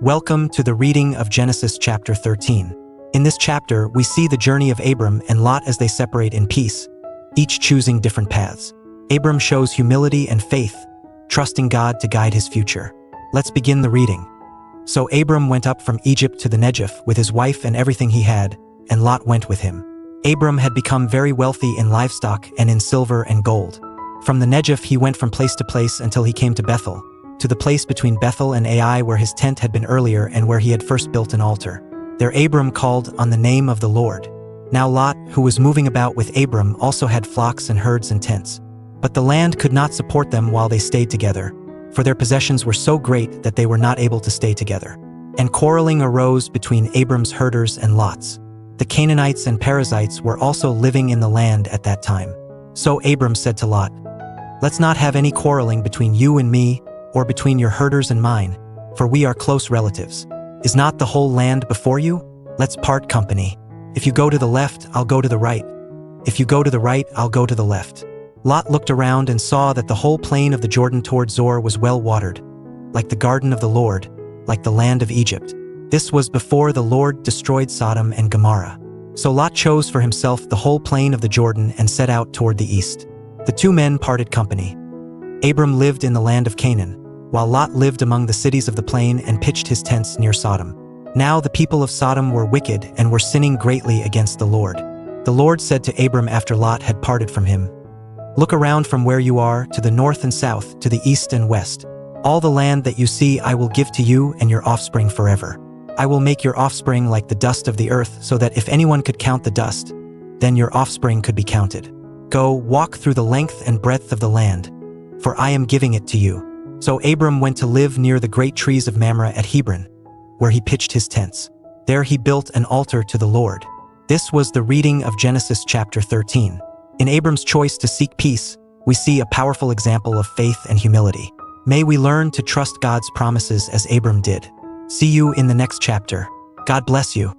Welcome to the reading of Genesis chapter 13. In this chapter, we see the journey of Abram and Lot as they separate in peace, each choosing different paths. Abram shows humility and faith, trusting God to guide his future. Let's begin the reading. So Abram went up from Egypt to the Negev with his wife and everything he had, and Lot went with him. Abram had become very wealthy in livestock and in silver and gold. From the Negev he went from place to place until he came to Bethel, to the place between Bethel and Ai where his tent had been earlier and where he had first built an altar. There Abram called on the name of the Lord. Now Lot, who was moving about with Abram, also had flocks and herds and tents. But the land could not support them while they stayed together, for their possessions were so great that they were not able to stay together. And quarreling arose between Abram's herders and Lot's. The Canaanites and Perizzites were also living in the land at that time. So Abram said to Lot, "Let's not have any quarreling between you and me, or between your herders and mine, for we are close relatives. Is not the whole land before you? Let's part company. If you go to the left, I'll go to the right. If you go to the right, I'll go to the left." Lot looked around and saw that the whole plain of the Jordan toward Zoar was well watered, like the garden of the Lord, like the land of Egypt. This was before the Lord destroyed Sodom and Gomorrah. So Lot chose for himself the whole plain of the Jordan and set out toward the east. The two men parted company. Abram lived in the land of Canaan, while Lot lived among the cities of the plain and pitched his tents near Sodom. Now the people of Sodom were wicked and were sinning greatly against the Lord. The Lord said to Abram after Lot had parted from him, "Look around from where you are, to the north and south, to the east and west. All the land that you see I will give to you and your offspring forever. I will make your offspring like the dust of the earth, so that if anyone could count the dust, then your offspring could be counted. Go, walk through the length and breadth of the land, for I am giving it to you." So Abram went to live near the great trees of Mamre at Hebron, where he pitched his tents. There he built an altar to the Lord. This was the reading of Genesis chapter 13. In Abram's choice to seek peace, we see a powerful example of faith and humility. May we learn to trust God's promises as Abram did. See you in the next chapter. God bless you.